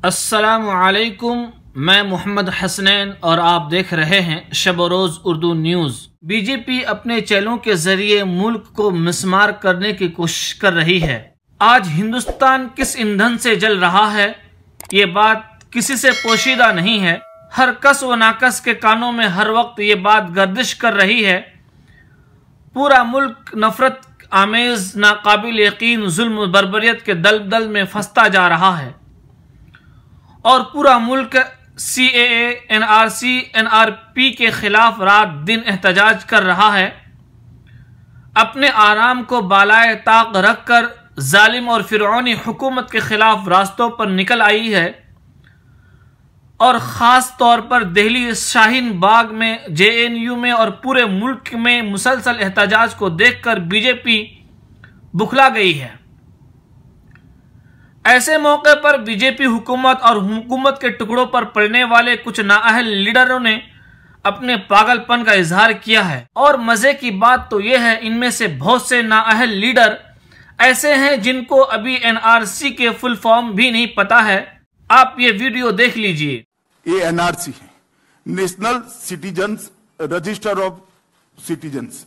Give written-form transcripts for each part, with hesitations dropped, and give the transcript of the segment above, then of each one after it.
अस्सलामु अलैकुम। मैं मोहम्मद हसनैन और आप देख रहे हैं शब रोज़ उर्दू न्यूज़। बीजेपी अपने चैनलों के जरिए मुल्क को मिसमार करने की कोशिश कर रही है। आज हिंदुस्तान किस ईंधन से जल रहा है, ये बात किसी से पोशीदा नहीं है। हर कस व नाकस के कानों में हर वक्त ये बात गर्दिश कर रही है। पूरा मुल्क नफरत आमेज, नाकाबिल यकीन जुल्म बर्बरियत के दलदल में फंसता जा रहा है और पूरा मुल्क CAA, NRC, NRP के खिलाफ रात दिन एहतजाज कर रहा है। अपने आराम को बालाए ताक रखकर जालिम और फिरौनी हुकूमत के खिलाफ रास्तों पर निकल आई है और ख़ास तौर पर दिल्ली शाहीन बाग में, JNU में और पूरे मुल्क में मुसलसल एहतजाज को देखकर बीजेपी बुखला गई है। ऐसे मौके पर बीजेपी हुकूमत और हुकूमत के टुकड़ों पर पड़ने वाले कुछ नाअहल लीडरों ने अपने पागलपन का इजहार किया है। और मजे की बात तो यह है, इनमें से बहुत से नाअहल लीडर ऐसे हैं जिनको अभी NRC के फुल फॉर्म भी नहीं पता है। आप ये वीडियो देख लीजिए। ये NRC है, national citizens register of citizens.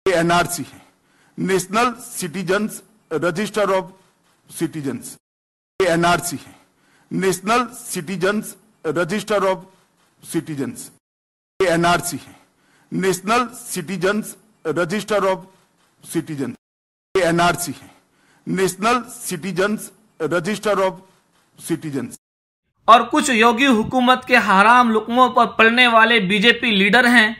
ये NRC है, national citizens register of citizens. ये NRC है, national citizens register of citizens. ये NRC है, national citizens register of citizens. ये NRC है, national citizens register of citizens. और कुछ योगी हुकूमत के हराम लुकमों पर पड़ने वाले बीजेपी लीडर हैं,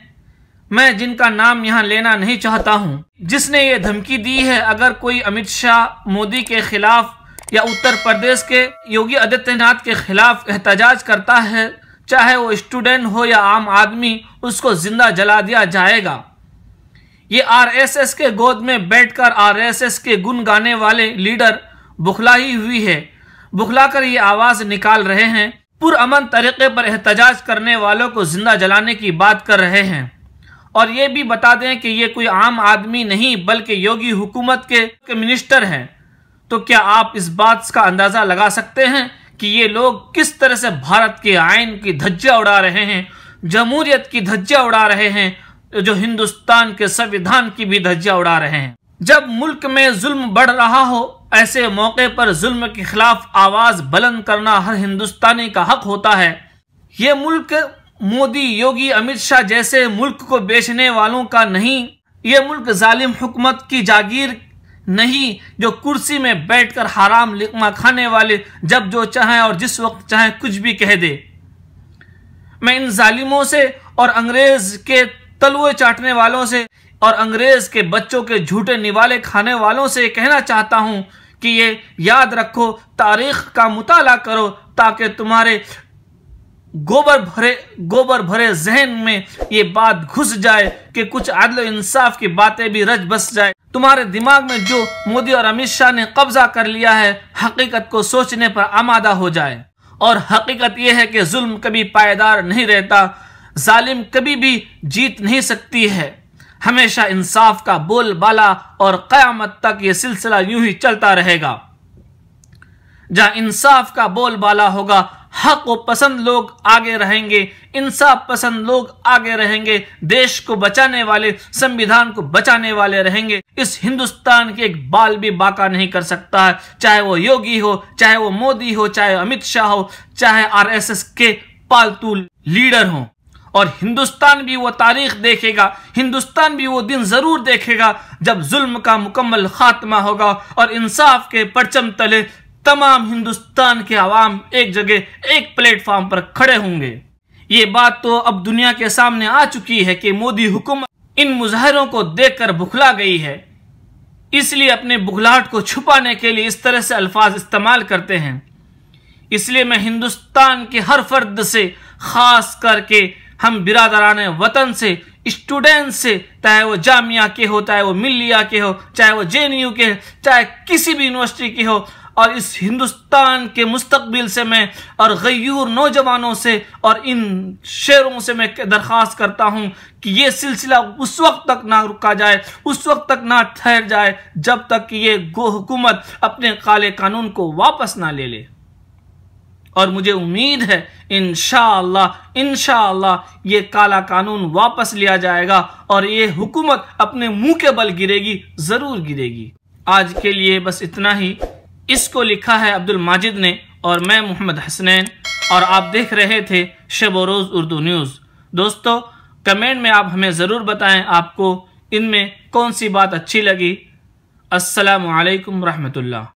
मैं जिनका नाम यहाँ लेना नहीं चाहता हूँ, जिसने ये धमकी दी है अगर कोई अमित शाह, मोदी के खिलाफ या उत्तर प्रदेश के योगी आदित्यनाथ के खिलाफ एहतजाज करता है, चाहे वो स्टूडेंट हो या आम आदमी, उसको जिंदा जला दिया जाएगा। ये RSS के गोद में बैठकर RSS के गुण गाने वाले लीडर बुखलाई हुई है, बुखलाकर ये आवाज निकाल रहे हैं। पुरअमन तरीके पर एहतजाज करने वालों को जिंदा जलाने की बात कर रहे हैं। और ये भी बता दें कि ये कोई आम आदमी नहीं बल्कि योगी हुकूमत के मिनिस्टर हैं। तो क्या आप इस बात का अंदाजा लगा सकते हैं कि ये लोग किस तरह से भारत के आइन की धज्जियां उड़ा रहे हैं, जमहूरियत की धज्जियां उड़ा रहे हैं, जो हिंदुस्तान के संविधान की भी धज्जियां उड़ा रहे हैं। जब मुल्क में जुल्म बढ़ रहा हो, ऐसे मौके पर जुल्म के खिलाफ आवाज बुलंद करना हर हिंदुस्तानी का हक होता है। ये मुल्क मोदी, योगी, अमित शाह जैसे मुल्क को बेचने वालों का नहीं। ये मुल्क जालिम हुकूमत की जागीर नहीं, जो कुर्सी में बैठकर हराम लिकमा खाने वाले जब जो चाहें और जिस वक्त चाहें कुछ भी कह दे। मैं इन जालिमों से और अंग्रेज के तलवे चाटने वालों से और अंग्रेज के बच्चों के झूठे निवाले खाने वालों से कहना चाहता हूं कि ये याद रखो, तारीख का मुताला करो, ताकि तुम्हारे गोबर भरे जहन में ये बात घुस जाए कि कुछ अदल इंसाफ की बातें भी रच बस जाए। तुम्हारे दिमाग में जो मोदी और अमित शाह ने कब्जा कर लिया है, हकीकत को सोचने पर आमादा हो जाए। और हकीकत यह है कि जुल्म कभी पायदार नहीं रहता, जालिम कभी भी जीत नहीं सकती है। हमेशा इंसाफ का बोलबाला और क़यामत तक ये सिलसिला यूं ही चलता रहेगा। जहां इंसाफ का बोलबाला होगा, हक व पसंद लोग आगे रहेंगे, इंसाफ पसंद लोग आगे रहेंगे, देश को बचाने वाले, संविधान को बचाने वाले रहेंगे। इस हिंदुस्तान के एक बाल भी बाका नहीं कर सकता है, चाहे वो योगी हो, चाहे वो मोदी हो, चाहे अमित शाह हो, चाहे RSS के पालतू लीडर हो। और हिंदुस्तान भी वो तारीख देखेगा, हिंदुस्तान भी वो दिन जरूर देखेगा जब जुल्म का मुकम्मल खात्मा होगा और इंसाफ के परचम तले तमाम हिंदुस्तान के अवाम एक जगह, एक प्लेटफॉर्म पर खड़े होंगे। ये बात तो अब दुनिया के सामने आ चुकी है कि मोदी हुकूमत इन मुजाहिरों को देखकर बुखला गई है, इसलिए अपने बुखलाहट को छुपाने के लिए इस तरह से अल्फाज इस्तेमाल करते हैं। इसलिए मैं हिंदुस्तान के हर फर्द से, खास करके हम बिरादरान वतन से, स्टूडेंट से, चाहे वो जामिया के हो, चाहे वो मिल्लिया के हो, चाहे वो JNU के, चाहे किसी भी यूनिवर्सिटी के हो, और इस हिंदुस्तान के मुस्तकबिल से मैं और गयूर नौजवानों से और इन शेरों से मैं दरख्वास्त करता हूं कि ये सिलसिला उस वक्त तक ना रुका जाए, उस वक्त तक ना ठहर जाए जब तक कि ये हुकूमत अपने काले कानून को वापस ना ले ले। और मुझे उम्मीद है इंशाअल्लाह ये काला कानून वापस लिया जाएगा और ये हुकूमत अपने मुंह के बल गिरेगी, जरूर गिरेगी। आज के लिए बस इतना ही। इसको लिखा है अब्दुल माजिद ने और मैं मोहम्मद हसनैन, और आप देख रहे थे शब व रोज़ उर्दू न्यूज़। दोस्तों, कमेंट में आप हमें ज़रूर बताएं आपको इनमें कौन सी बात अच्छी लगी। अस्सलामु अलैकुम रहमतुल्लाह।